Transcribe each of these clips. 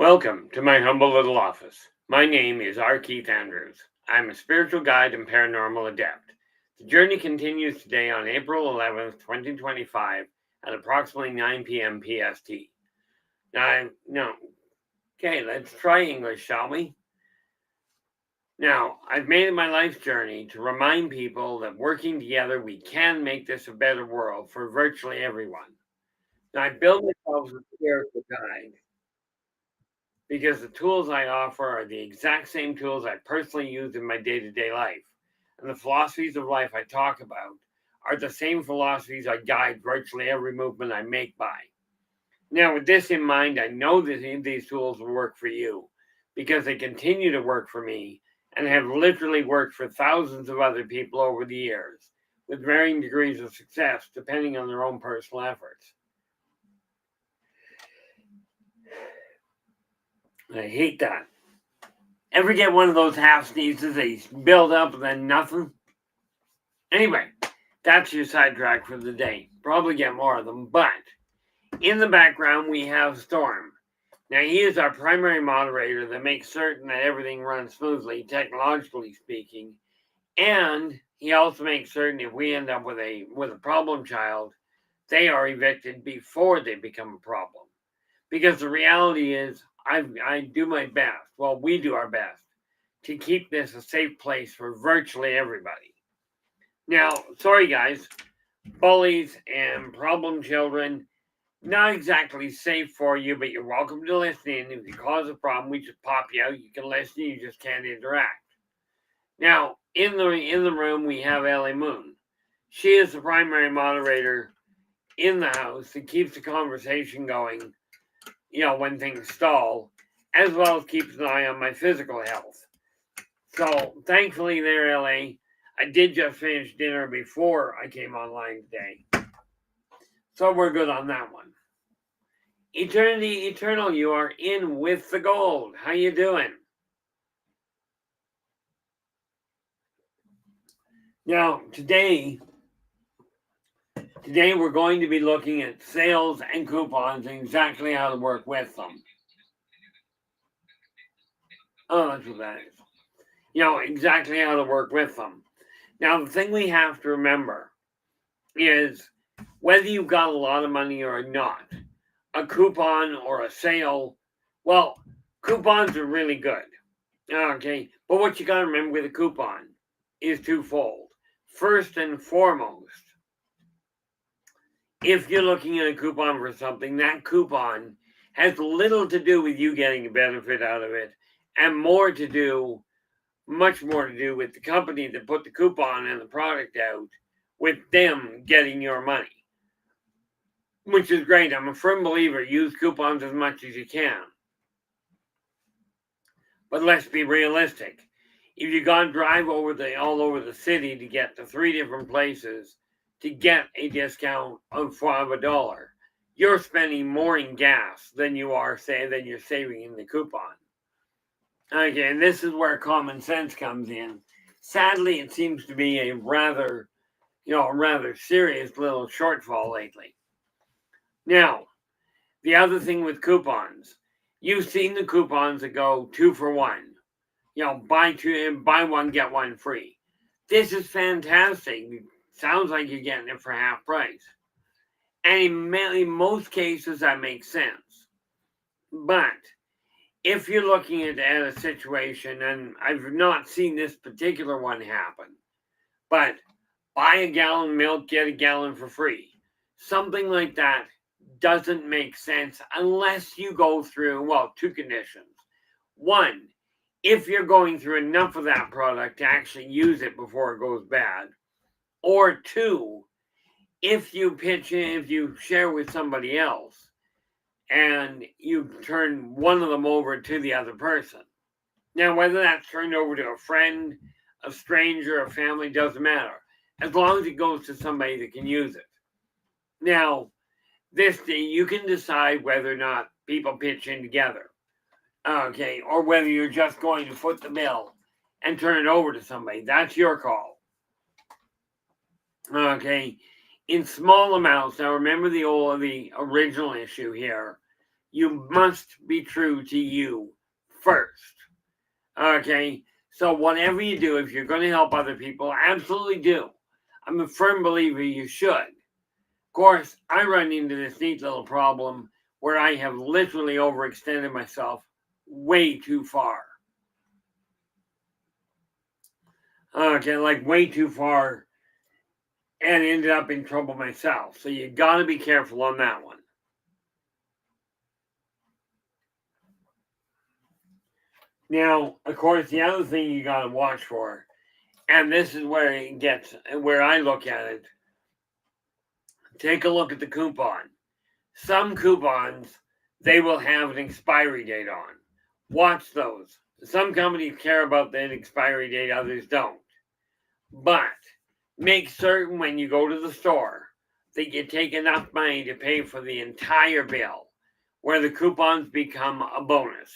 Welcome to my humble little office. My name is R. Keith Andrews. I'm a spiritual guide and paranormal adept. The journey continues today on April 11th, 2025 at approximately 9 p.m. PST. Okay, let's try English, shall we? Now, I've made it my life journey to remind people that working together we can make this a better world for virtually everyone. Now, I build myself as a spiritual guide because the tools I offer are the exact same tools I personally use in my day-to-day life. And the philosophies of life I talk about are the same philosophies I guide virtually every movement I make by. Now, with this in mind, I know that these tools will work for you because they continue to work for me and have literally worked for thousands of other people over the years with varying degrees of success depending on their own personal efforts. I hate that. Ever get one of those half sneezes they build up and then nothing? Anyway, that's your sidetrack for the day. Probably get more of them, but in the background we have Storm. Now he is our primary moderator that makes certain that everything runs smoothly, technologically speaking, and he also makes certain if we end up with a problem child, they are evicted before they become a problem. Because the reality is, I do my best. Well, we do our best to keep this a safe place for virtually everybody. Now, sorry guys, bullies and problem children, not exactly safe for you, but you're welcome to listen in. If you cause a problem, we just pop you out. You can listen, you just can't interact. Now, in the room, we have Ellie Moon. She is the primary moderator in the house that keeps the conversation going, when things stall, as well as keeps an eye on my physical health. So, thankfully there, LA, I did just finish dinner before I came online today. So we're good on that one. Eternity Eternal, you are in with the gold. How you doing? Now, today we're going to be looking at sales and coupons and exactly how to work with them. Oh, that's what that is. Exactly how to work with them. Now, the thing we have to remember is whether you've got a lot of money or not, a coupon or a sale, well, coupons are really good. Okay, but what you got to remember with a coupon is twofold. First and foremost, if you're looking at a coupon for something, that coupon has little to do with you getting a benefit out of it and much more to do with the company that put the coupon and the product out, with them getting your money, which is great. I'm a firm believer, use coupons as much as you can. But let's be realistic. If you got to drive all over the city to get to 3 different places to get a discount of $5, you're spending more in gas than you're saving in the coupon. Okay, and this is where common sense comes in. Sadly, it seems to be a rather serious little shortfall lately. Now, the other thing with coupons, you've seen the coupons that go 2 for 1. Buy one, get one free. This is fantastic. Sounds like you're getting it for half price. And in most cases, that makes sense. But if you're looking at a situation, and I've not seen this particular one happen, but buy a gallon of milk, get a gallon for free. Something like that doesn't make sense unless you go through, 2 conditions. One, if you're going through enough of that product to actually use it before it goes bad. Or 2, if you share with somebody else and you turn one of them over to the other person. Now, whether that's turned over to a friend, a stranger, a family, doesn't matter, as long as it goes to somebody that can use it. Now, you can decide whether or not people pitch in together, okay, or whether you're just going to foot the bill and turn it over to somebody. That's your call. Okay, in small amounts. Now, remember the original issue here. You must be true to you first. Okay? So whatever you do, if you're going to help other people, absolutely do. I'm a firm believer you should. Of course, I run into this neat little problem where I have literally overextended myself way too far. Okay, like way too far, and ended up in trouble myself. So you got to be careful on that one. Now, of course, the other thing you got to watch for, and this is where it gets, where I look at it, take a look at the coupon. Some coupons, they will have an expiry date on. Watch those. Some companies care about that expiry date, others don't. But make certain when you go to the store that you take enough money to pay for the entire bill, where the coupons become a bonus.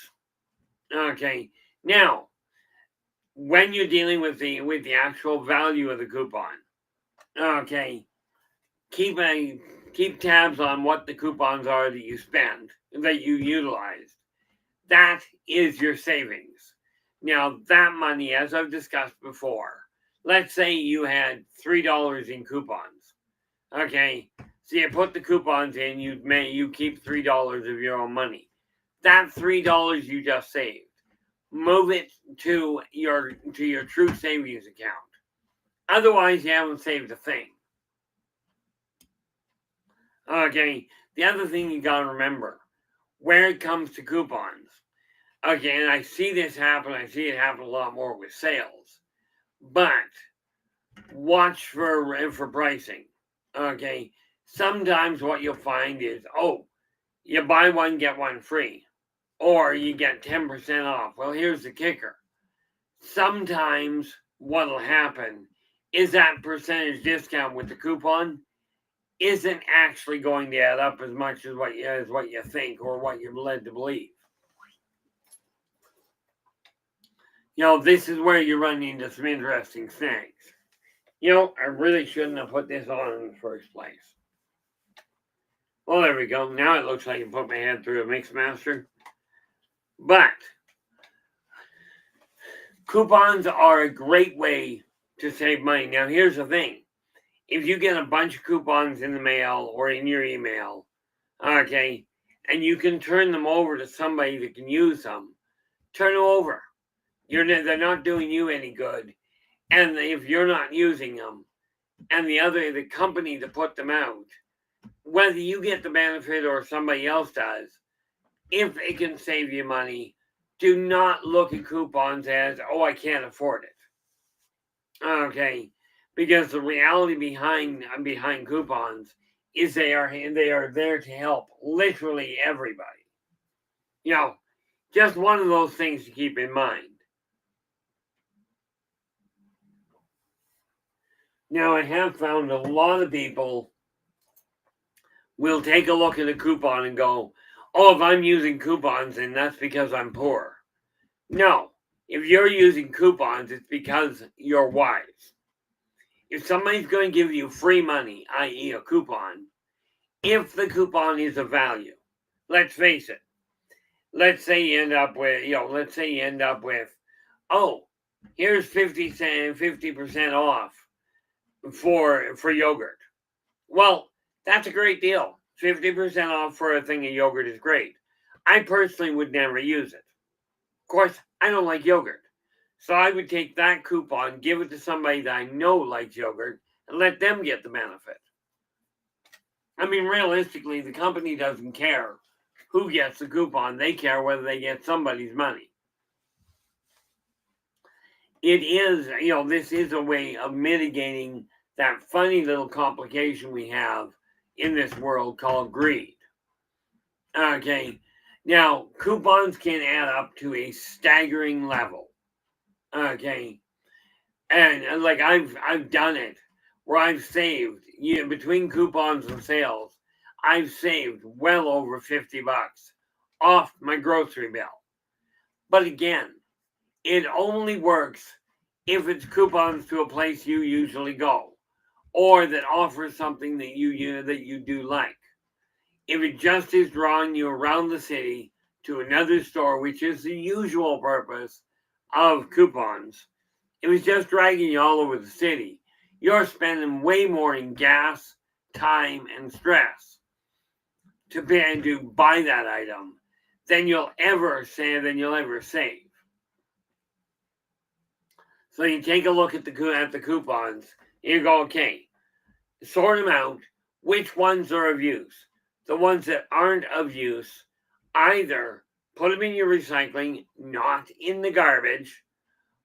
Okay. Now, when you're dealing with the actual value of the coupon, okay, keep tabs on what the coupons are that you spend, that you utilize. That is your savings. Now, that money, as I've discussed before, let's say you had $3 in coupons. Okay, so you put the coupons in, you keep $3 of your own money. That $3 you just saved, move it to your true savings account. Otherwise, you haven't saved a thing. Okay, the other thing you gotta remember, where it comes to coupons, okay, and I see this happen, I see it happen a lot more with sales, but watch for pricing. Okay, sometimes what you'll find is, oh, you buy one, get one free, or you get 10% off. Well, here's the kicker. Sometimes what'll happen is that percentage discount with the coupon isn't actually going to add up as much as what you think or what you're led to believe. This is where you run into some interesting things. I really shouldn't have put this on in the first place. Well, there we go. Now it looks like I can put my head through a Mixmaster. But coupons are a great way to save money. Now, here's the thing. If you get a bunch of coupons in the mail or in your email, okay, and you can turn them over to somebody that can use them, turn them over. They're not doing you any good. And if you're not using them, and the company that put them out, whether you get the benefit or somebody else does, if it can save you money, do not look at coupons as, oh, I can't afford it. Okay, because the reality behind coupons is they are there to help literally everybody. Just one of those things to keep in mind. Now, I have found a lot of people will take a look at a coupon and go, oh, if I'm using coupons, then that's because I'm poor. No, if you're using coupons, it's because you're wise. If somebody's going to give you free money, i.e. a coupon, if the coupon is of value, let's face it, let's say you end up with, oh, here's 50% off for yogurt. Well, that's a great deal. 50% off for a thing of yogurt is great. I personally would never use it. Of course, I don't like yogurt. So I would take that coupon, give it to somebody that I know likes yogurt, and let them get the benefit. I mean, realistically, the company doesn't care who gets the coupon. They care whether they get somebody's money. It is, this is a way of mitigating that funny little complication we have in this world called greed. Okay, now coupons can add up to a staggering level. Okay, and like I've done it where I've saved, between coupons and sales, I've saved well over $50 off my grocery bill. But again, it only works if it's coupons to a place you usually go, or that offers something that you do like. if it just is drawing you around the city to another store, which is the usual purpose of coupons, if it's just dragging you all over the city, you're spending way more in gas, time, and stress to buy that item than you'll ever save. So you take a look at the coupons, and you go, okay, sort them out. Which ones are of use? The ones that aren't of use, either put them in your recycling, not in the garbage,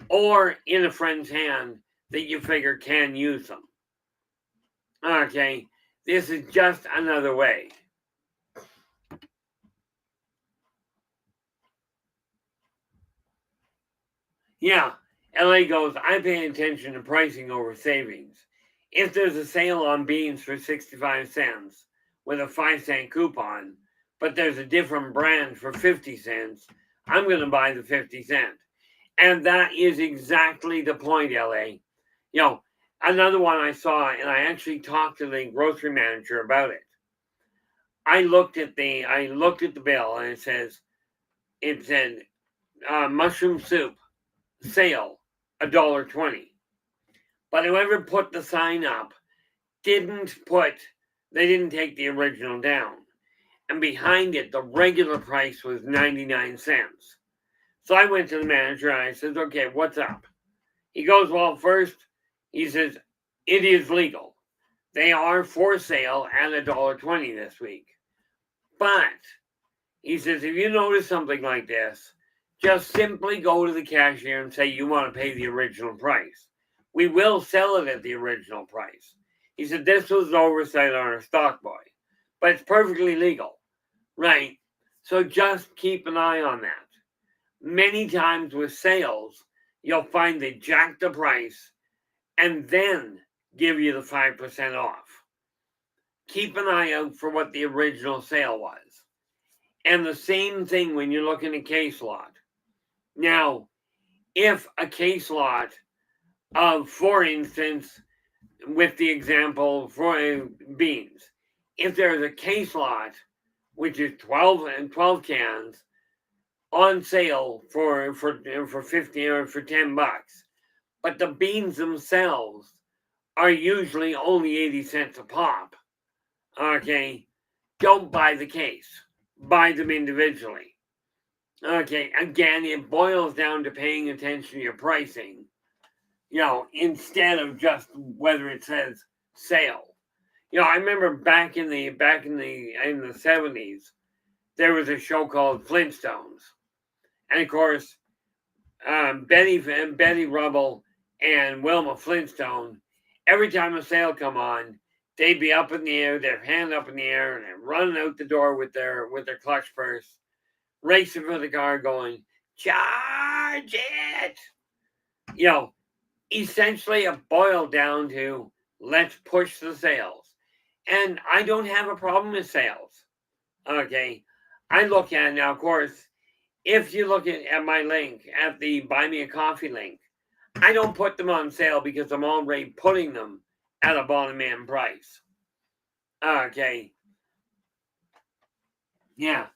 or in a friend's hand that you figure can use them. Okay, this is just another way. Yeah, LA goes, I pay attention to pricing over savings. If there's a sale on beans for 65 cents with a 5-cent coupon, but there's a different brand for 50 cents, I'm going to buy the 50 cent. And that is exactly the point, LA. You know, another one I saw, and I actually talked to the grocery manager about it. I looked at the bill, and it said mushroom soup sale $1.20. But whoever put the sign up they didn't take the original down. And behind it, the regular price was 99 cents. So I went to the manager and I said, okay, what's up? He goes, well, first, he says, it is legal. They are for sale at $1.20 this week. But, he says, if you notice something like this, just simply go to the cashier and say you want to pay the original price. We will sell it at the original price. He said, this was an oversight on our stock boy, but it's perfectly legal, right? So just keep an eye on that. Many times with sales, you'll find they jack the price and then give you the 5% off. Keep an eye out for what the original sale was. And the same thing when you're looking at case lot. Now, if a case lot of, for instance, with the example for beans, if there's a case lot, which is 12 cans on sale for 50 or for $10, but the beans themselves are usually only 80 cents a pop, okay, don't buy the case. Buy them individually. Okay, again, it boils down to paying attention to your pricing, instead of just whether it says sale. I remember back in the 70s, there was a show called Flintstones. And of course, Betty Rubble and Wilma Flintstone, every time a sale come on, they'd be up in the air, their hand up in the air, and they're running out the door with their clutch purse, racing for the car, going, charge it! Essentially it boiled down to let's push the sales. And I don't have a problem with sales. Okay. I look at it now, of course, if you look at my link, at the Buy Me a Coffee link, I don't put them on sale because I'm already putting them at a bottom end price. Okay. Yeah.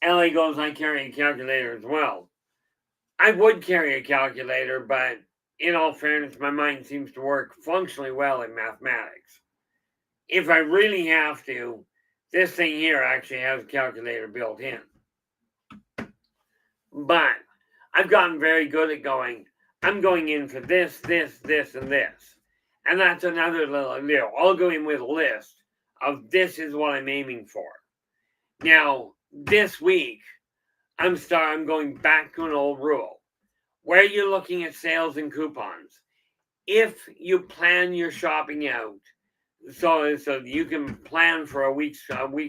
LA goes, I carry a calculator as well. I would carry a calculator, but in all fairness, my mind seems to work functionally well in mathematics. If I really have to, this thing here actually has a calculator built in. But I've gotten very good at I'm going in for this, this, this, and this. And that's another little, I'll go in with a list of this is what I'm aiming for. Now, this week, I'm going back to an old rule. Where you're looking at sales and coupons, if you plan your shopping out, so you can plan for a week's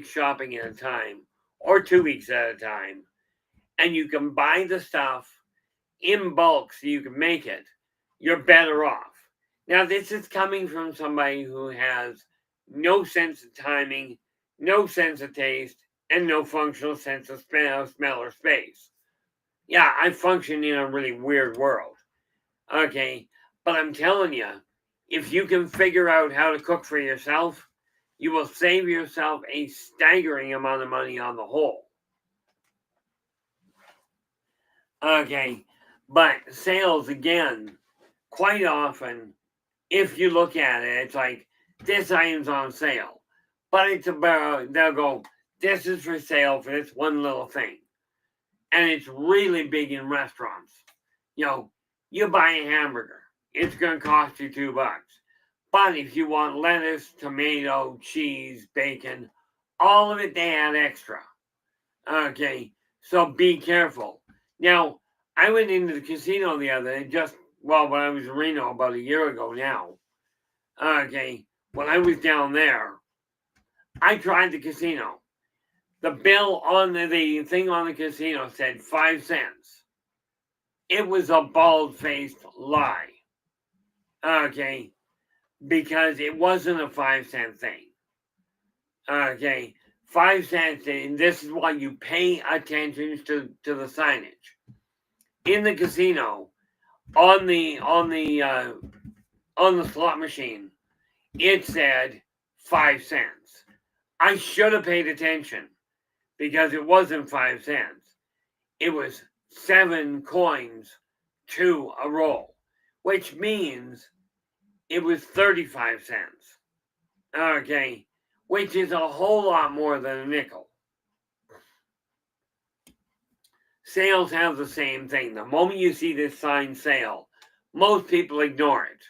shopping at a time, or 2 weeks at a time, and you can buy the stuff in bulk so you can make it, you're better off. Now, this is coming from somebody who has no sense of timing, no sense of taste, and no functional sense of smell or space. Yeah, I function in a really weird world. Okay, but I'm telling you, if you can figure out how to cook for yourself, you will save yourself a staggering amount of money on the whole. Okay, but sales, again, quite often, if you look at it, it's like, this item's on sale. But it's about, they'll go, this is for sale for this one little thing. And it's really big in restaurants. You buy a hamburger, it's going to cost you $2. But if you want lettuce, tomato, cheese, bacon, all of it, they add extra. Okay, so be careful. Now, I went into the casino the other day, when I was in Reno about a year ago now. Okay, when I was down there, I tried the casino. The bill on the thing on the casino said 5 cents. It was a bald-faced lie. Okay, because it wasn't a 5-cent thing. Okay, 5 cents, and this is why you pay attention to the signage. In the casino, on the slot machine, it said 5 cents. I should have paid attention because it wasn't 5 cents. It was 7 coins to a roll, which means it was 35 cents. Okay, which is a whole lot more than a nickel. Sales have the same thing. The moment you see this sign sale, most people ignore it.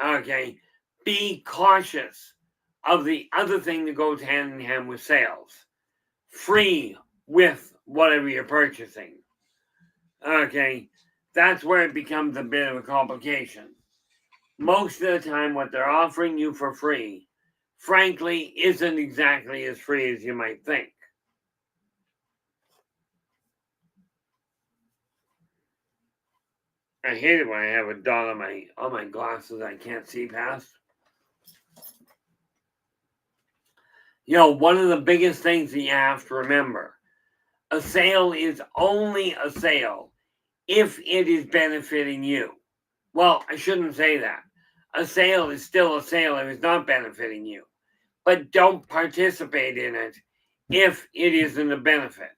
Okay, be cautious of the other thing that goes hand in hand with sales. Free with whatever you're purchasing. Okay, that's where it becomes a bit of a complication. Most of the time, what they're offering you for free, frankly, isn't exactly as free as you might think. I hate it when I have a dot on my glasses I can't see past. One of the biggest things that you have to remember, a sale is only a sale if it is benefiting you. Well, I shouldn't say that. A sale is still a sale if it's not benefiting you. But don't participate in it if it isn't a benefit.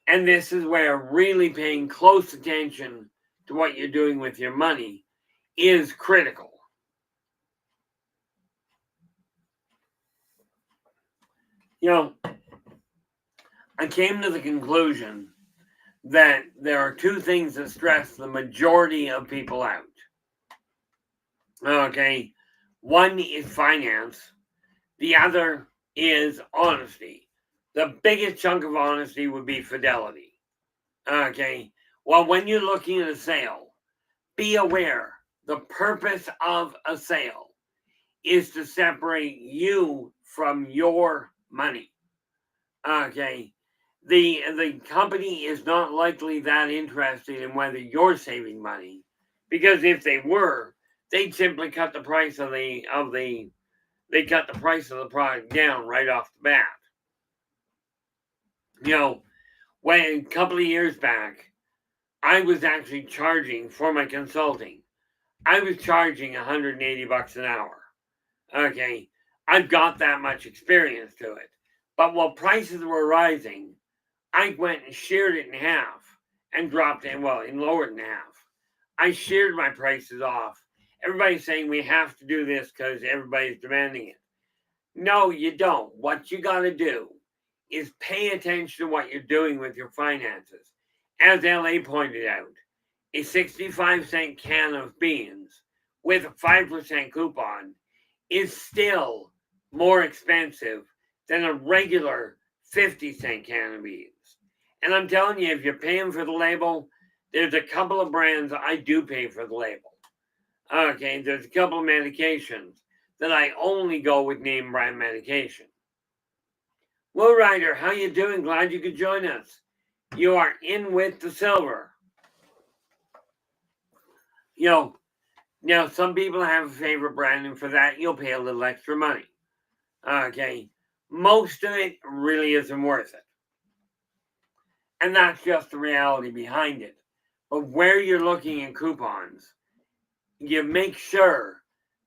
And this is where really paying close attention to what you're doing with your money is critical. I came to the conclusion that there are two things that stress the majority of people out. Okay, one is finance, the other is honesty. The biggest chunk of honesty would be fidelity. Okay, well, when you're looking at a sale, be aware the purpose of a sale is to separate you from your money. Okay, the company is not likely that interested in whether you're saving money, because if they were, they'd simply cut the price of the product down right off the bat. When a couple of years back, I was actually charging for my consulting. I was charging $180 an hour. Okay, I've got that much experience to it. But while prices were rising, I went and sheared it in half and dropped it, and lowered it in half. I sheared my prices off. Everybody's saying we have to do this because everybody's demanding it. No, you don't. What you got to do is pay attention to what you're doing with your finances. As LA pointed out, a 65-cent can of beans with a 5% coupon is still more expensive than a regular 50-cent can of beans. And I'm telling you, if you're paying for the label, there's a couple of brands I do pay for the label. Okay, there's a couple of medications that I only go with name brand medication. Will Ryder, how you doing? Glad you could join us. You are in with the silver. Now some people have a favorite brand, and for that you'll pay a little extra money. Okay, most of it really isn't worth it. And that's just the reality behind it. But where you're looking at coupons, you make sure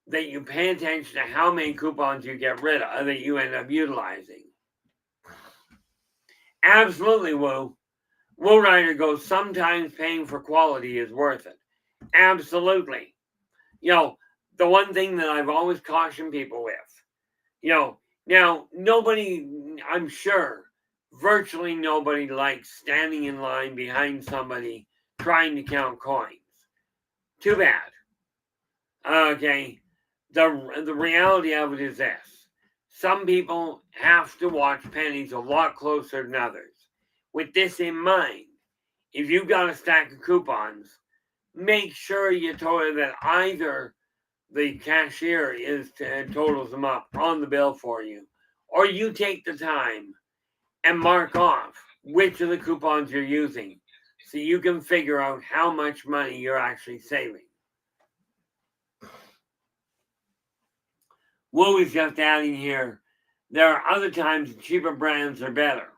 that you pay attention to how many coupons you get rid of, that you end up utilizing. Absolutely, Woo. Woo Rider goes, sometimes paying for quality is worth it. Absolutely. The one thing that I've always cautioned people with, now nobody, I'm sure, virtually nobody likes standing in line behind somebody trying to count coins. Too bad. Okay. The reality of it is this. Some people have to watch pennies a lot closer than others. With this in mind, if you've got a stack of coupons, make sure you total that either the cashier totals them up on the bill for you, or you take the time and mark off which of the coupons you're using so you can figure out how much money you're actually saving. Woo is just adding here, there are other times cheaper brands are better.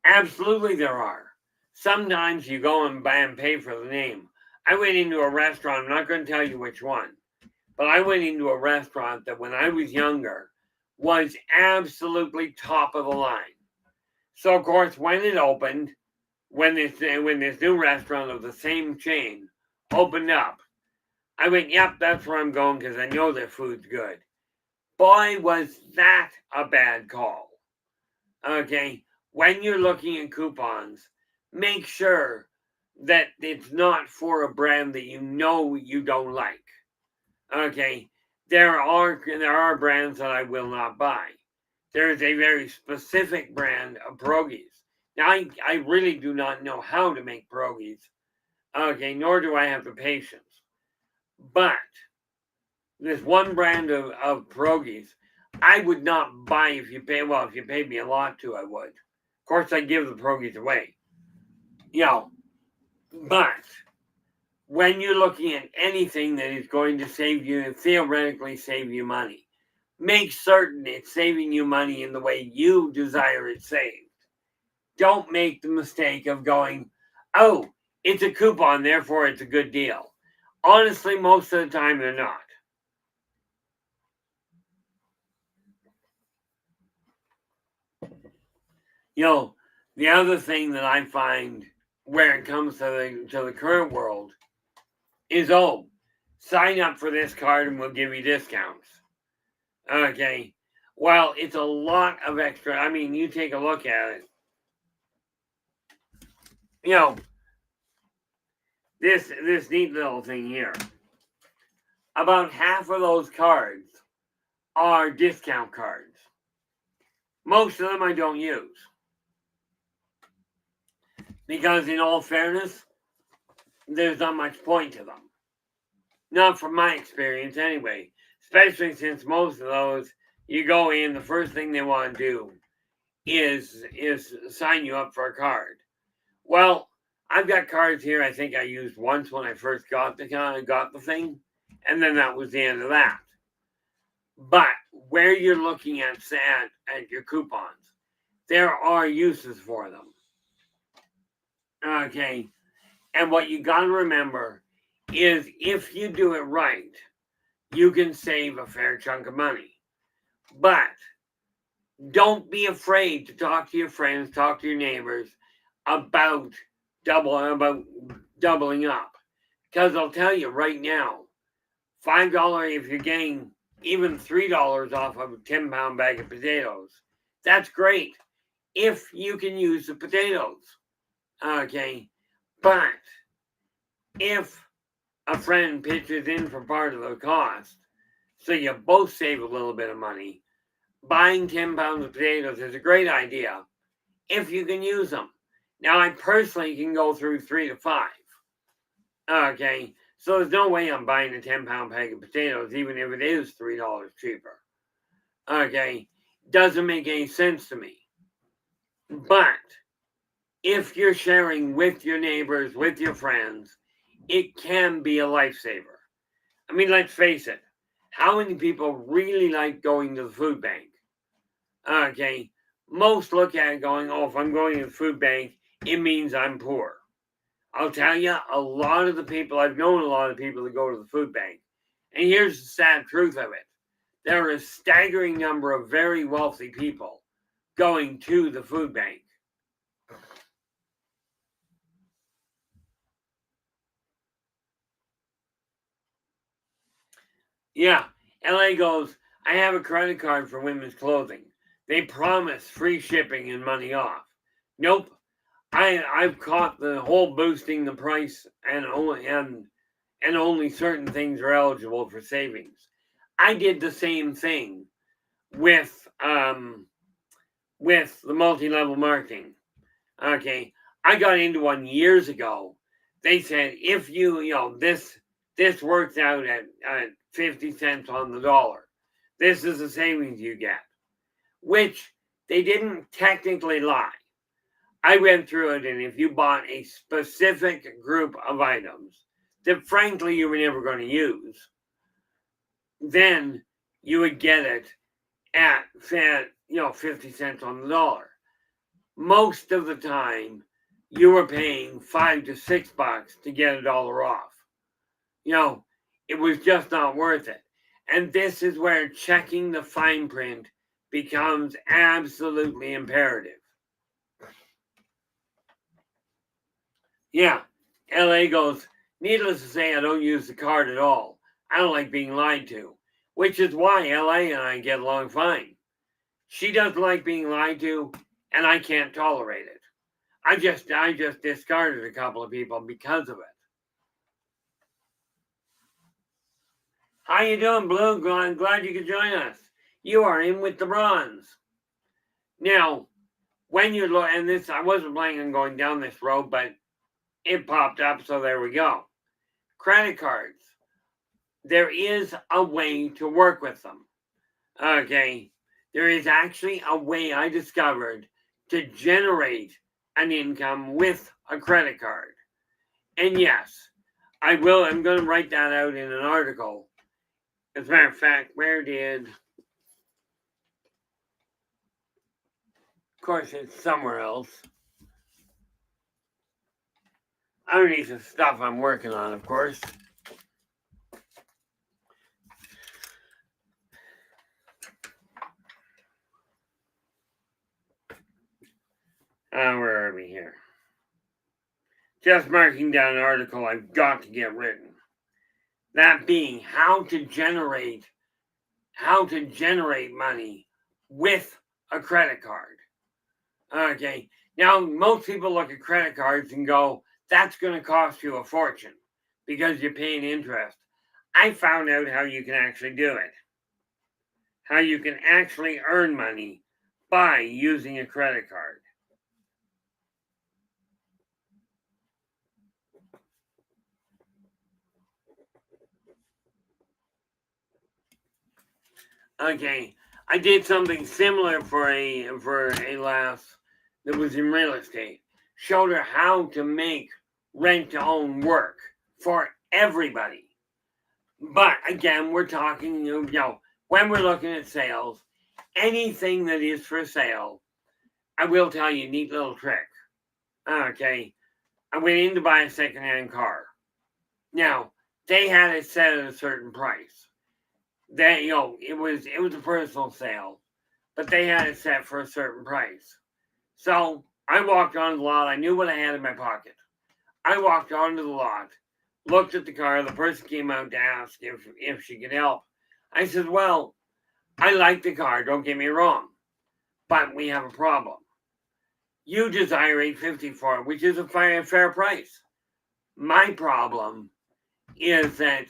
Absolutely there are. Sometimes you go and buy and pay for the name. I went into a restaurant, I'm not going to tell you which one, but I went into a restaurant that when I was younger was absolutely top of the line. So of course when it opened, when this new restaurant of the same chain opened up, I went, yep, that's where I'm going because I know their food's good. Boy, was that a bad call. Okay, when you're looking at coupons, make sure that it's not for a brand that you know you don't like. Okay, there are brands that I will not buy. There is a very specific brand of pierogies. Now, I really do not know how to make pierogies. Okay, nor do I have the patience. But this one brand of pierogies, I would not buy if you paid me a lot to, I would. Of course, I give the pierogies away. But when you're looking at anything that is going to theoretically save you money, make certain it's saving you money in the way you desire it saved. Don't make the mistake of going, oh, it's a coupon, therefore it's a good deal. Honestly, most of the time they're not. The other thing that I find where it comes to the current world is, sign up for this card and we'll give you discounts. Okay. Well, it's a lot of extra. I mean, you take a look at it. This neat little thing here. About half of those cards are discount cards. Most of them I don't use. Because in all fairness, there's not much point to them. Not from my experience anyway. Especially since most of those, you go in, the first thing they want to do is sign you up for a card. Well, I've got cards here I think I used once when I first got the thing, and then that was the end of that. But where you're looking at your coupons, there are uses for them. Okay. And what you got to remember is if you do it right, you can save a fair chunk of money. But don't be afraid to talk to your friends, talk to your neighbors about doubling up. Because I'll tell you right now, $5, if you're getting even $3 off of a 10-pound bag of potatoes, that's great if you can use the potatoes. Okay. But if a friend pitches in for part of the cost, so you both save a little bit of money, buying 10 pounds of potatoes is a great idea if you can use them. Now, I personally can go through 3 to 5. Okay, so there's no way I'm buying a 10-pound bag of potatoes, even if it is $3 cheaper. Okay, doesn't make any sense to me. But if you're sharing with your neighbors, with your friends, it can be a lifesaver. I mean, let's face it. How many people really like going to the food bank? Okay, most look at it going, if I'm going to the food bank, it means I'm poor. I'll tell you, I've known a lot of people that go to the food bank, And here's the sad truth of it. There are a staggering number of very wealthy people going to the food bank. Yeah, LA goes, I have a credit card for women's clothing. They promise free shipping and money off. Nope. I've caught the whole boosting the price and only certain things are eligible for savings. I did the same thing with the multi-level marketing. Okay, I got into one years ago. They said if this works out at 50 cents on the dollar, this is the savings you get, which they didn't technically lie. I went through it, and if you bought a specific group of items that frankly you were never going to use, then you would get it at 50 cents on the dollar. Most of the time, you were paying $5 to $6 to get $1 off. It was just not worth it. And this is where checking the fine print becomes absolutely imperative. Yeah, LA goes, needless to say, I don't use the card at all. I don't like being lied to, which is why LA and I get along fine. She doesn't like being lied to, and I can't tolerate it. I just discarded a couple of people because of it. How you doing, Blue? Glad you could join us. You are in with the bronze. Now, when you look, and this, I wasn't planning on going down this road, but it popped up, so there we go. Credit cards. There is a way to work with them. Okay. There is actually a way I discovered to generate an income with a credit card. And yes, I'm going to write that out in an article. As a matter of fact, of course, it's somewhere else. Underneath the stuff I'm working on, of course. Where are we here? Just marking down an article I've got to get written. That being how to generate money with a credit card. Okay. Now, most people look at credit cards and go, that's going to cost you a fortune because you're paying interest. I found out how you can actually do it. How you can actually earn money by using a credit card. Okay, I did something similar for a lass that was in real estate. Showed her how to make rent to own work for everybody. But again, we're talking, when we're looking at sales, anything that is for sale, I will tell you a neat little trick. Okay, I went in to buy a secondhand car. Now, they had it set at a certain price. It was a personal sale, but they had it set for a certain price. So I walked onto the lot. I knew what I had in my pocket. I walked onto the lot, looked at the car. The person came out to ask if she could help. I said, well, I like the car, don't get me wrong, but we have a problem. You desire $850 for it, which is a fair price. My problem is that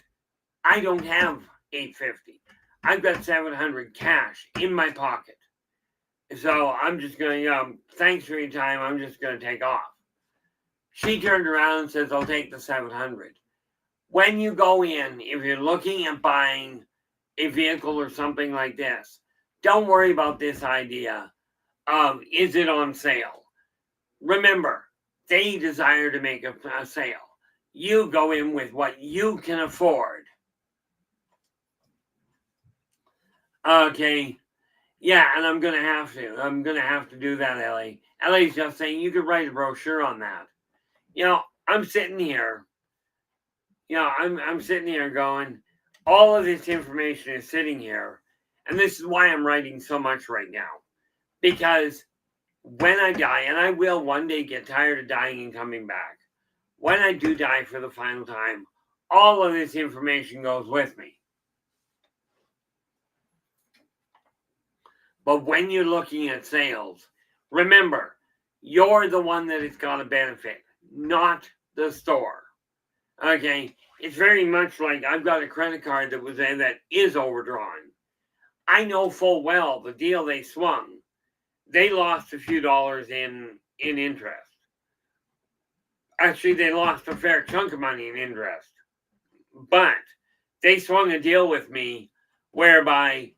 I don't have $850. I've got $700 cash in my pocket. So I'm just going to, thanks for your time, I'm just going to take off. She turned around and says, I'll take the $700. When you go in, if you're looking at buying a vehicle or something like this, don't worry about this idea of, is it on sale? Remember, they desire to make a sale. You go in with what you can afford. Okay. Yeah, and I'm going to have to. I'm going to have to do that, Ellie. Ellie's just saying you could write a brochure on that. I'm sitting here. I'm sitting here going, all of this information is sitting here, and this is why I'm writing so much right now. Because when I die, and I will one day get tired of dying and coming back, when I do die for the final time, all of this information goes with me. But when you're looking at sales, remember, you're the one that is going to benefit, not the store. Okay, it's very much like I've got a credit card that is overdrawn. I know full well the deal they swung, they lost a few dollars in interest. Actually, they lost a fair chunk of money in interest. But they swung a deal with me whereby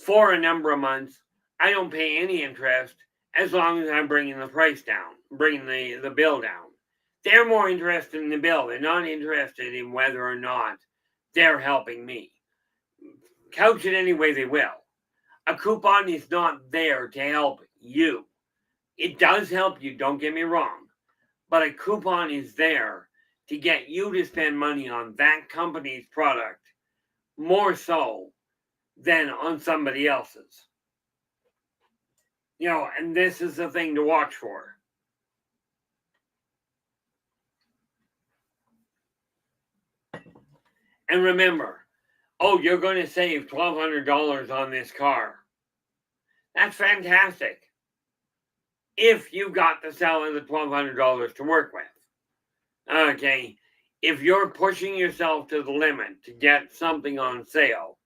for a number of months, I don't pay any interest as long as I'm bringing the price down, bringing the bill down. They're more interested in the bill. They're not interested in whether or not they're helping me. Couch it any way they will. A coupon is not there to help you. It does help you, don't get me wrong. But a coupon is there to get you to spend money on that company's product more so than on somebody else's. And this is the thing to watch for. And remember, you're going to save $1,200 on this car. That's fantastic. If you got the seller the $1,200 to work with. Okay, if you're pushing yourself to the limit to get something on sale,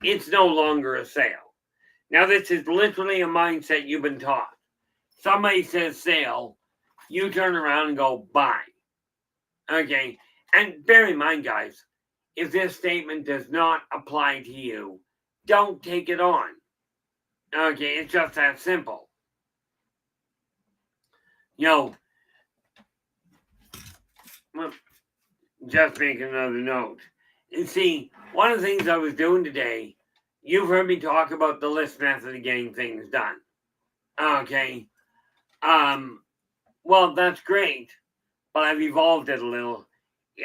it's no longer a sale. Now, this is literally a mindset you've been taught. Somebody says sale, you turn around and go buy. Okay, and bear in mind, guys, if this statement does not apply to you, don't take it on. Okay, it's just that simple. Just make another note. And see, one of the things I was doing today, you've heard me talk about the list method of getting things done. Okay. Well, that's great, but I've evolved it a little.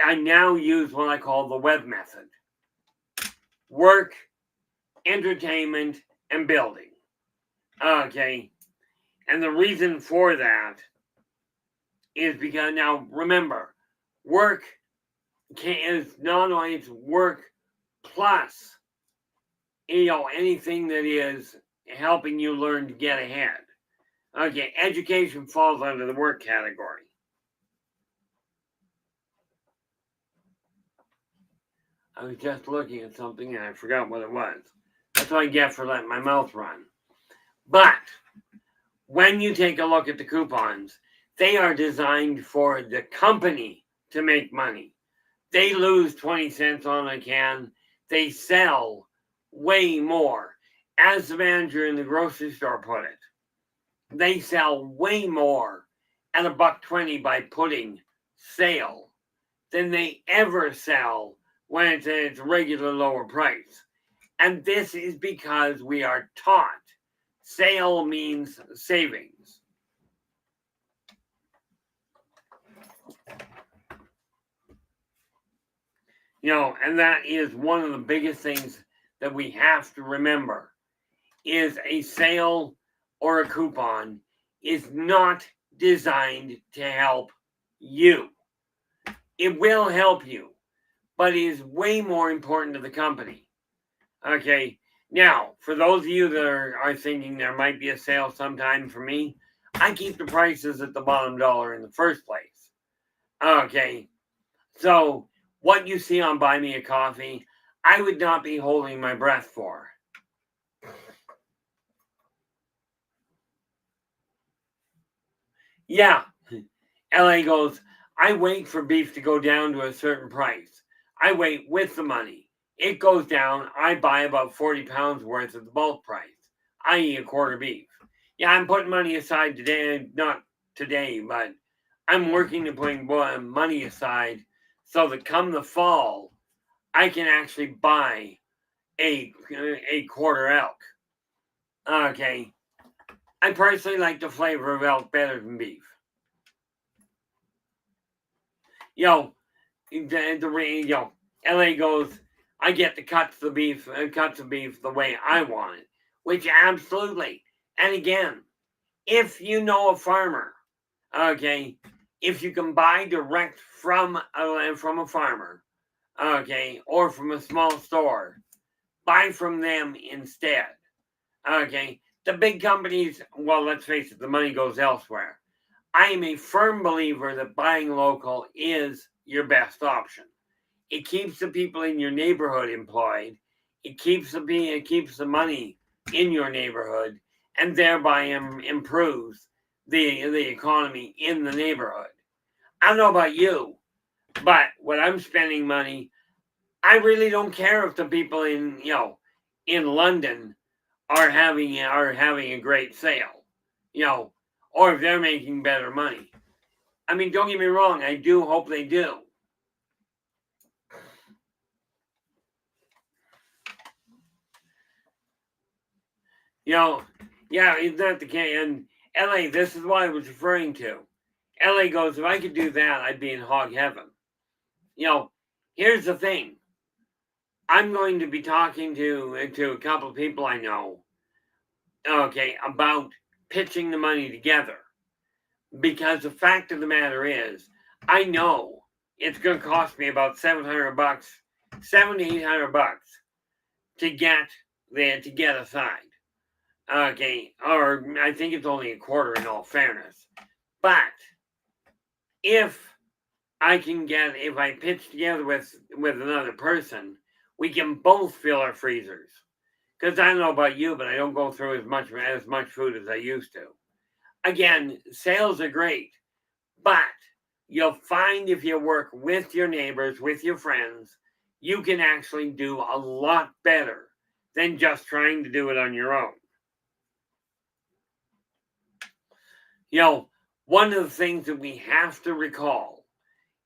I now use what I call the web method. Work, entertainment, and building. Okay. And the reason for that is because, now remember, work is not only it's work plus anything that is helping you learn to get ahead. Okay, education falls under the work category. I was just looking at something and I forgot what it was. That's what I get for letting my mouth run. But when you take a look at the coupons, they are designed for the company to make money. They lose 20 cents on a can. They sell way more. As the manager in the grocery store put it, they sell way more at $1.20 by putting sale than they ever sell when it's at its regular lower price. And this is because we are taught sale means savings. And that is one of the biggest things that we have to remember is a sale or a coupon is not designed to help you. It will help you, but it is way more important to the company. Okay, now, for those of you that are thinking there might be a sale sometime for me, I keep the prices at the bottom dollar in the first place. Okay, so what you see on Buy Me a Coffee, I would not be holding my breath for. Yeah, LA goes, I wait for beef to go down to a certain price. I wait with the money. It goes down, I buy about 40 pounds worth at the bulk price, i.e. a quarter beef. Yeah, I'm putting money aside today, not today, but I'm working to put money aside so that come the fall, I can actually buy a quarter elk. Okay. I personally like the flavor of elk better than beef. LA goes, I get to cut the beef the way I want it, which absolutely. And again, if you know a farmer, okay, if you can buy direct from a farmer, okay, or from a small store, buy from them instead. Okay, the big companies, well, let's face it, the money goes elsewhere. I am a firm believer that buying local is your best option. It keeps the people in your neighborhood employed. It keeps the money in your neighborhood, and thereby improves the economy in the neighborhood. I don't know about you, but when I'm spending money, I really don't care if the people in London are having a great sale, or if they're making better money. I mean, don't get me wrong, I do hope they do. Yeah, is that the case? And LA, this is what I was referring to. LA goes, if I could do that, I'd be in hog heaven. Here's the thing. I'm going to be talking to a couple of people I know, okay, about pitching the money together. Because the fact of the matter is, I know it's going to cost me about $700, $700 to $800 to get aside. Okay, or I think it's only a quarter in all fairness. But if I pitch together with another person, we can both fill our freezers. Because I don't know about you, but I don't go through as much food as I used to. Again, sales are great, but you'll find if you work with your neighbors, with your friends, you can actually do a lot better than just trying to do it on your own. One of the things that we have to recall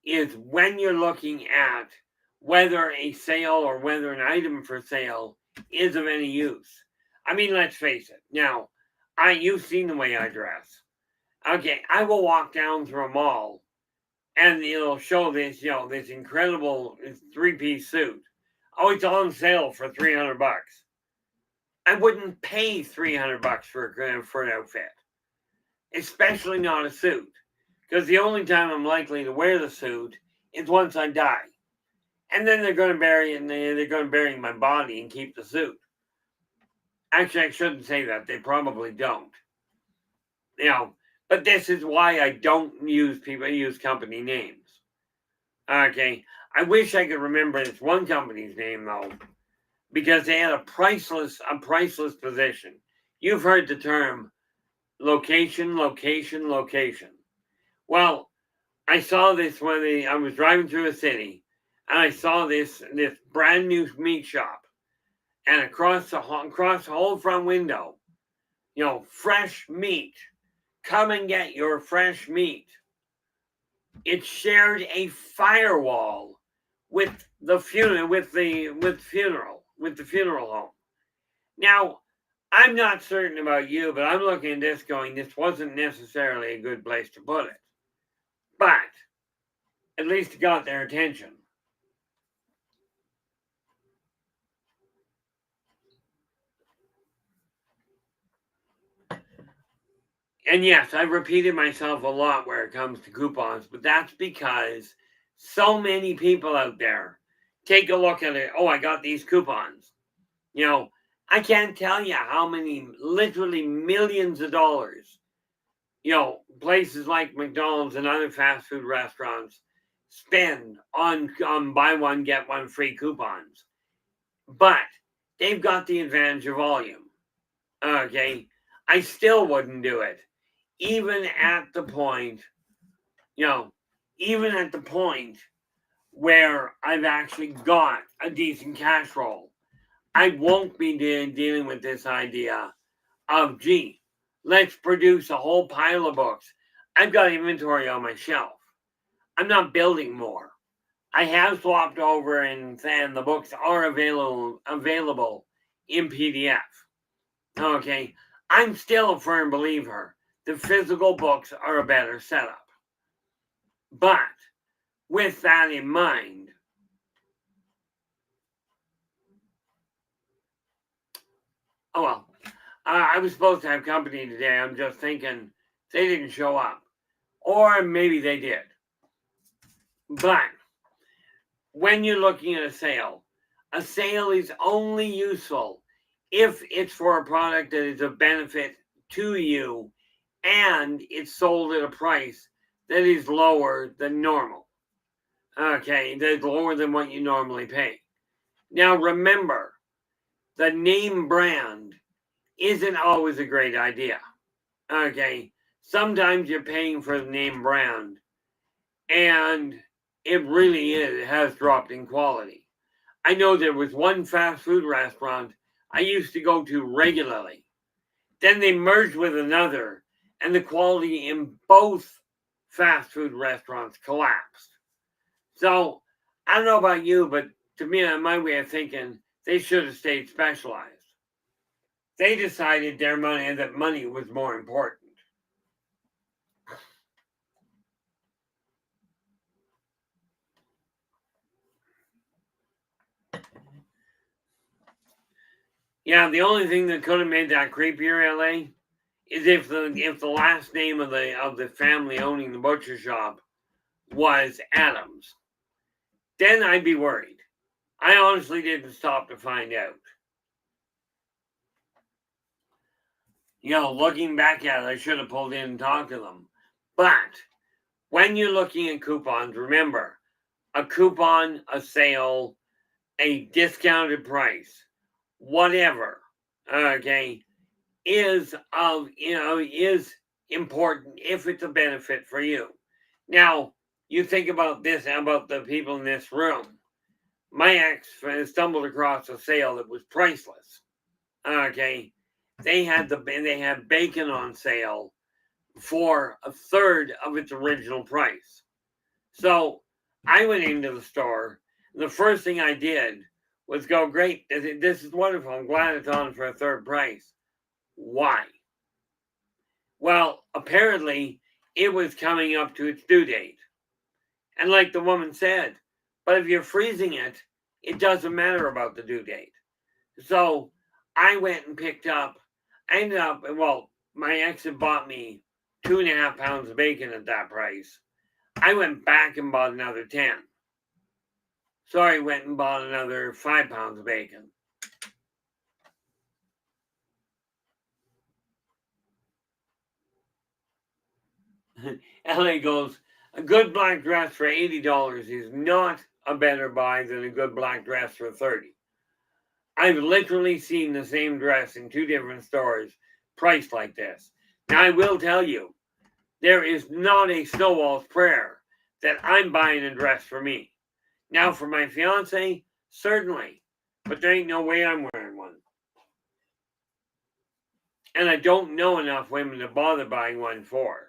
is when you're looking at whether a sale or whether an item for sale is of any use. I mean, let's face it. Now, you've seen the way I dress. Okay, I will walk down through a mall and it'll show this, this incredible 3-piece suit. Oh, it's on sale for $300. I wouldn't pay $300 for an outfit, especially not a suit, because the only time I'm likely to wear the suit is once I die, and then they're going to bury it. They're going to bury my body and keep the suit. Actually, I shouldn't say that. They probably don't. But this is why I don't use company names. Okay, I wish I could remember this one company's name though, because they had a priceless position. You've heard the term location, location, location. Well, I saw this when I was driving through a city, and I saw this brand new meat shop, and across the whole front window, fresh meat. Come and get your fresh meat. It shared a firewall with the funeral home. Now, I'm not certain about you, but I'm looking at this going, this wasn't necessarily a good place to put it. But at least it got their attention. And yes, I've repeated myself a lot where it comes to coupons, but that's because so many people out there take a look at it. Oh, I got these coupons. I can't tell you how many, literally millions of dollars, places like McDonald's and other fast food restaurants spend on buy one, get one free coupons. But they've got the advantage of volume. Okay. I still wouldn't do it. Even at the point where I've actually got a decent cash roll, I won't be dealing with this idea of, gee, let's produce a whole pile of books. I've got inventory on my shelf. I'm not building more. I have swapped over and the books are available in PDF. Okay, I'm still a firm believer the physical books are a better setup. But with that in mind, Oh, well. I was supposed to have company today. I'm just thinking they didn't show up. Or maybe they did. But when you're looking at a sale is only useful if it's for a product that is of benefit to you and it's sold at a price that is lower than normal. Okay, that's lower than what you normally pay. Now remember, the name brand isn't always a great idea. Okay, sometimes you're paying for the name brand and it really is, it has dropped in quality. I know there was one fast food restaurant I used to go to regularly. Then they merged with another, and the quality in both fast food restaurants collapsed. So I don't know about you, but to me, my way of thinking, they should have stayed specialized. They decided that money was more important. Yeah, the only thing that could have made that creepier, LA, is if the last name of the family owning the butcher shop was Adams. Then I'd be worried. I honestly didn't stop to find out. Looking back at it, I should have pulled in and talked to them. But when you're looking at coupons, remember, a coupon, a sale, a discounted price, whatever, okay, is important if it's a benefit for you. Now, you think about this, about the people in this room. My ex stumbled across a sale that was priceless. Okay, they had bacon on sale for a third of its original price. So I went into the store. The first thing I did was go, great, this is wonderful. I'm glad it's on for a third price. Why? Well, apparently it was coming up to its due date. And like the woman said, but if you're freezing it, it doesn't matter about the due date. So I went and picked up, I ended up, well, my ex had bought me 2.5 pounds of bacon at that price. I went back and bought another 10. So I went and bought another 5 pounds of bacon. LA goes, a good black dress for $80 is not a better buy than a good black dress for $30. I've literally seen the same dress in 2 different stores priced like this. Now I will tell you, there is not a snowball's prayer that I'm buying a dress for me. Now for my fiance, certainly, but there ain't no way I'm wearing one. And I don't know enough women to bother buying one for.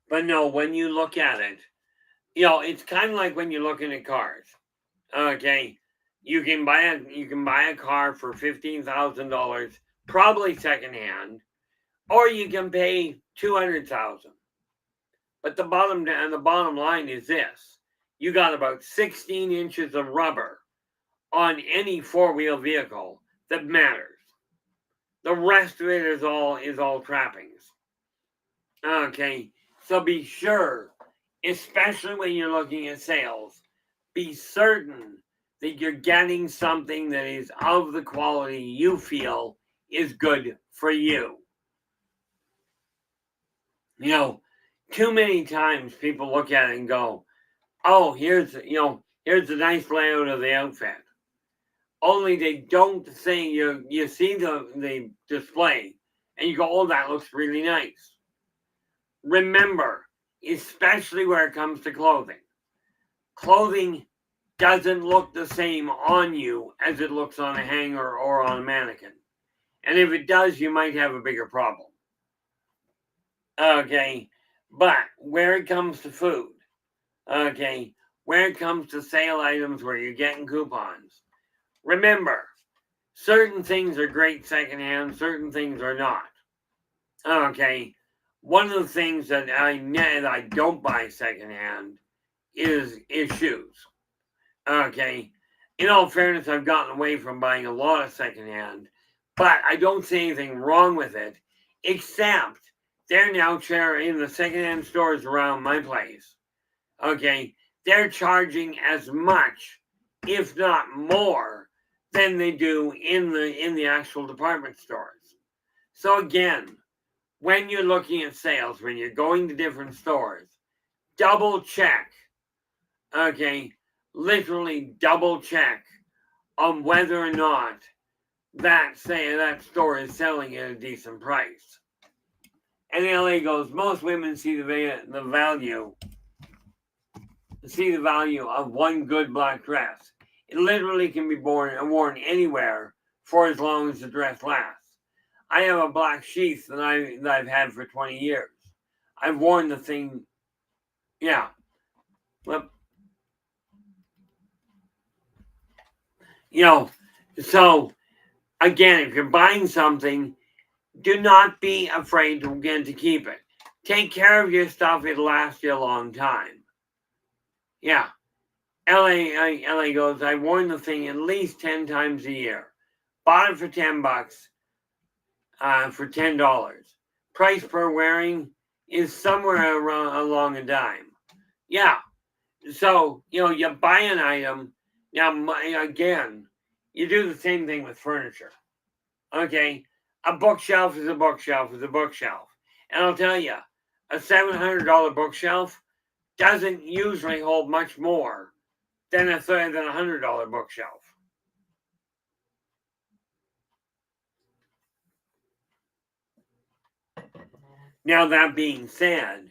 But no, when you look at it, it's kind of like when you're looking at cars. Okay, you can buy a car for $15,000, probably secondhand, or you can pay $200,000. But the bottom line is this: you got about 16 inches of rubber on any 4-wheel vehicle that matters. The rest of it is all trappings. Okay, so be sure, especially when you're looking at sales, be certain that you're getting something that is of the quality you feel is good for you. Too many times people look at it and go, oh, here's the nice layout of the outfit. Only they don't think you see the display and you go, oh, that looks really nice. Remember, especially where it comes to clothing doesn't look the same on you as it looks on a hanger or on a mannequin. And if it does, you might have a bigger problem. Okay, but where it comes to food, okay, where it comes to sale items where you're getting coupons, remember, certain things are great secondhand, certain things are not. Okay, one of the things that I don't buy secondhand is shoes. Okay. In all fairness, I've gotten away from buying a lot of secondhand, but I don't see anything wrong with it, except they're now in the secondhand stores around my place. Okay. They're charging as much, if not more, than they do in the actual department stores. So again, when you're looking at sales, when you're going to different stores, double check. Okay, literally double check on whether or not that store is selling at a decent price. And LA goes, most women see the value of one good black dress. It literally can be worn anywhere for as long as the dress lasts. I have a black sheath that I've had for 20 years. I've worn the thing, yeah. Well, so again, if you're buying something, do not be afraid to keep it. Take care of your stuff. It'll last you a long time. Yeah. LA goes, I've worn the thing at least 10 times a year. Bought it for $10, for $10. Price per wearing is somewhere along a dime. Yeah. So, you buy an item. Now, again, you do the same thing with furniture. Okay. A bookshelf is a bookshelf is a bookshelf. And I'll tell you, a $700 bookshelf doesn't usually hold much more than a $100 bookshelf. Now, that being said,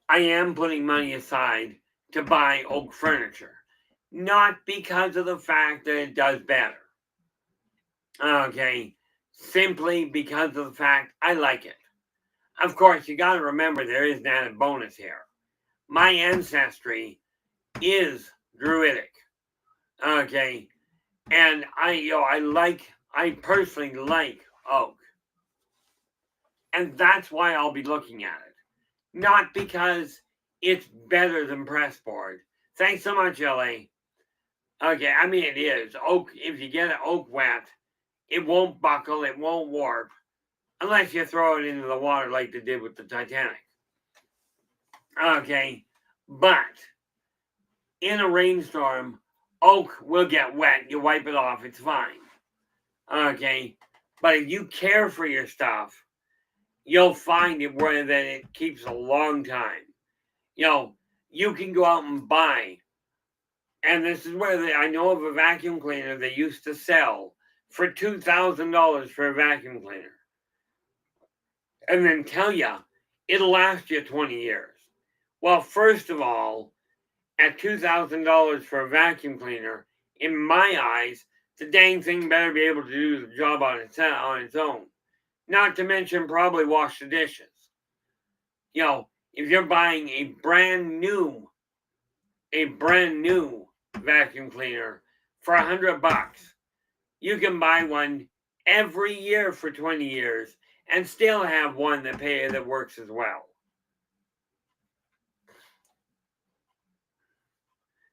I am putting money aside to buy oak furniture, not because of the fact that it does better. Okay, simply because of the fact I like it. Of course, you got to remember there is an added bonus here. My ancestry is Druidic. Okay, and I personally like oak, and that's why I'll be looking at it. Not because it's better than pressboard. Thanks so much, LA. Okay, I mean it is oak. If you get an oak wet, it won't buckle, it won't warp, unless you throw it into the water like they did with the Titanic. Okay, but in a rainstorm, oak will get wet. You wipe it off, it's fine. Okay, but if you care for your stuff, you'll find it where that it keeps a long time. You can go out and buy, and this is where I know of a vacuum cleaner they used to sell for $2,000 for a vacuum cleaner, and then tell you it'll last you 20 years. Well, first of all, at $2,000 for a vacuum cleaner, in my eyes, the dang thing better be able to do the job on its own. Not to mention probably wash the dishes. If you're buying a brand new vacuum cleaner for $100, you can buy one every year for 20 years and still have one that works as well.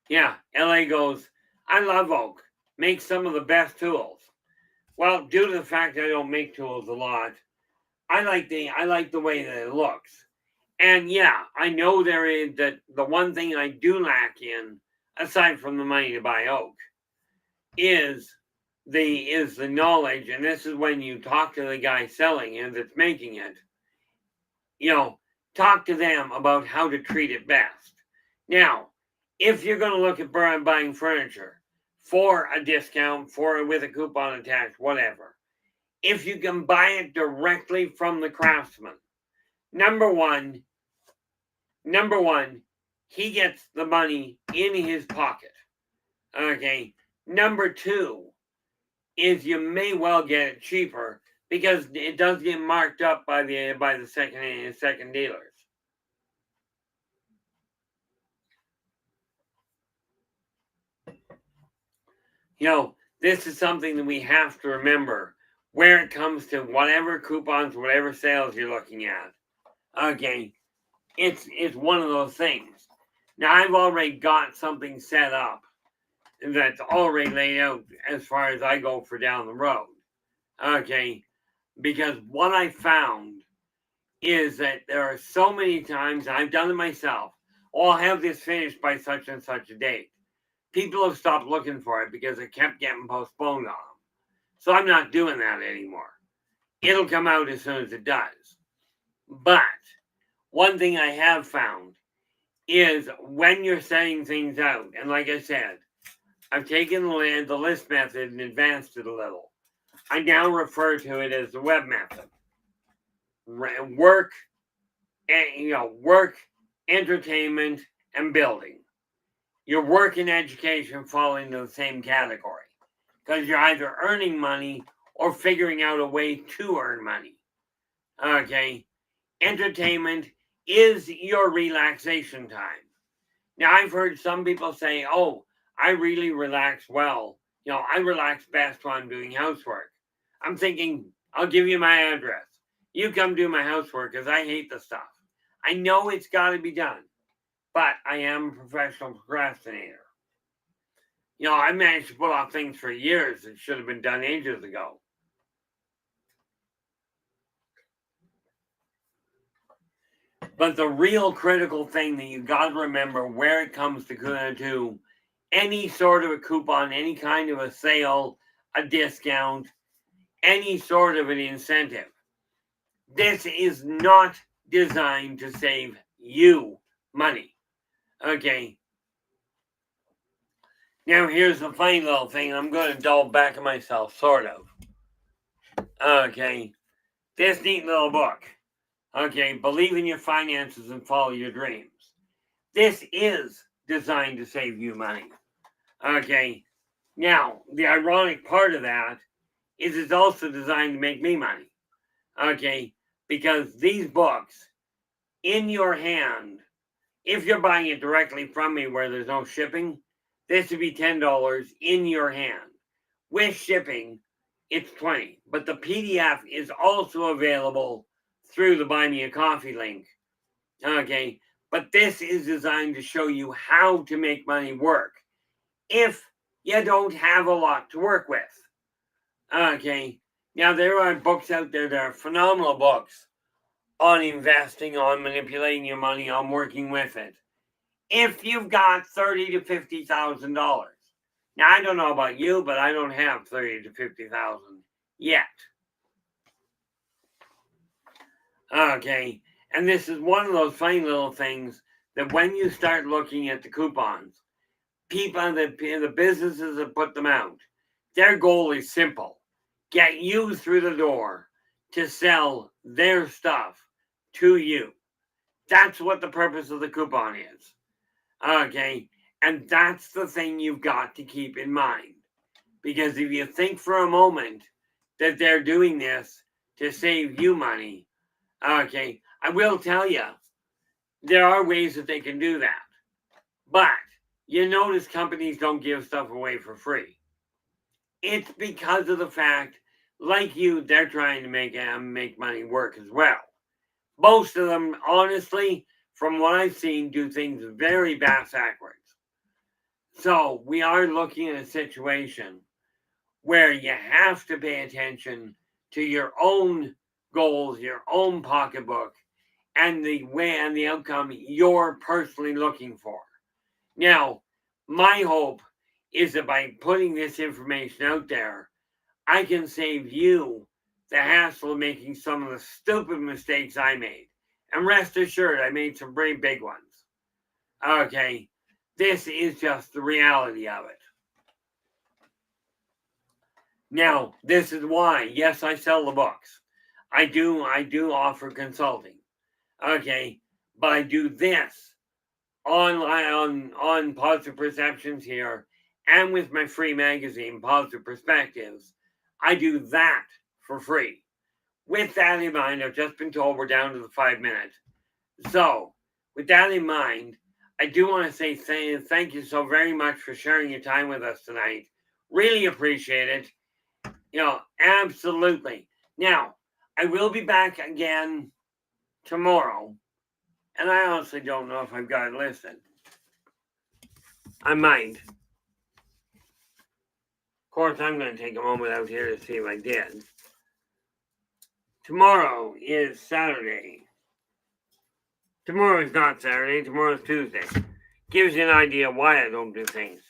Yeah, LA goes, I love oak. Makes some of the best tools. Well, due to the fact that I don't make tools a lot, I like the way that it looks. And yeah, I know there is that the one thing I do lack in, aside from the money to buy oak, is the knowledge. And this is when you talk to the guy selling it that's making it. Talk to them about how to treat it best. Now, if you're going to look at buying furniture for a discount, with a coupon attached, whatever, if you can buy it directly from the craftsman, number one, he gets the money in his pocket. Okay. Number two is you may well get it cheaper because it does get marked up by the second dealers. This is something that we have to remember where it comes to whatever coupons, whatever sales you're looking at. Okay, it's one of those things. Now, I've already got something set up that's already laid out as far as I go for down the road. Okay, because what I found is that there are so many times, I've done it myself, oh, I'll have this finished by such and such a date. People have stopped looking for it because it kept getting postponed on them. So I'm not doing that anymore. It'll come out as soon as it does. But one thing I have found is when you're setting things out, and like I said, I've taken the list method and advanced it a little. I now refer to it as the web method. Work, work, entertainment, and building. Your work and education fall into the same category because you're either earning money or figuring out a way to earn money. Okay, entertainment is your relaxation time. Now, I've heard some people say, oh, I really relax well. I relax best when I'm doing housework. I'm thinking, I'll give you my address. You come do my housework because I hate the stuff. I know it's got to be done, but I am a professional procrastinator. I managed to put off things for years that should have been done ages ago. But the real critical thing that you got to remember where it comes to any sort of a coupon, any kind of a sale, a discount, any sort of an incentive, this is not designed to save you money. Okay. Now, here's the funny little thing. I'm going to double back on myself, sort of. Okay. This neat little book. Okay. Believe in your finances and follow your dreams. This is designed to save you money. Okay. Now, the ironic part of that is it's also designed to make me money. Okay. Because these books in your hand, if you're buying it directly from me where there's no shipping, this would be $10 in your hand. With shipping, it's $20. But the PDF is also available through the Buy Me a Coffee link. Okay. But this is designed to show you how to make money work if you don't have a lot to work with. Okay. Now, there are books out there that are phenomenal books on investing, on manipulating your money, on working with it. If you've got $30,000 to $50,000. Now, I don't know about you, but I don't have $30,000 to $50,000 yet. Okay. And this is one of those funny little things that when you start looking at the coupons, people, the businesses that put them out, their goal is simple. Get you through the door to sell their stuff to you. That's what the purpose of the coupon is. Okay. And that's the thing you've got to keep in mind. Because if you think for a moment that they're doing this to save you money, okay, I will tell you, there are ways that they can do that. But you notice companies don't give stuff away for free. It's because of the fact, like you, they're trying to make money work as well. Most of them, honestly, from what I've seen, do things very backwards. So we are looking at a situation where you have to pay attention to your own goals, your own pocketbook, and the way and the outcome you're personally looking for. Now, my hope is that by putting this information out there, I can save you the hassle of making some of the stupid mistakes I made. And rest assured, I made some very big ones. Okay, this is just the reality of it. Now, this is why, yes, I sell the books. I do offer consulting. Okay, but I do this on Positive Perceptions here and with my free magazine, Positive Perspectives. I do that for free. With that in mind, I've just been told we're down to the 5 minutes. So, with that in mind, I do want to say thank you so very much for sharing your time with us tonight. Really appreciate it. Absolutely. Now, I will be back again tomorrow, and I honestly don't know if I've got it listed. I might. Of course, I'm going to take a moment out here to see if I did. Tomorrow is Saturday. Tomorrow is not Saturday. Tomorrow is Tuesday. Gives you an idea why I don't do things.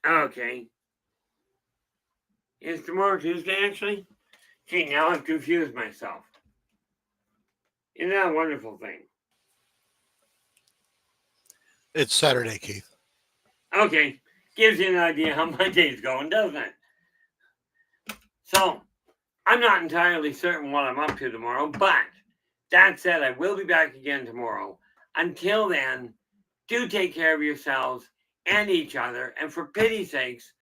Okay. Is tomorrow Tuesday, actually? Gee, now I've confused myself. Isn't that a wonderful thing? It's Saturday, Keith. Okay. Gives you an idea how my day's going, doesn't it? So, I'm not entirely certain what I'm up to tomorrow, but that said, I will be back again tomorrow. Until then, do take care of yourselves and each other, and for pity's sakes,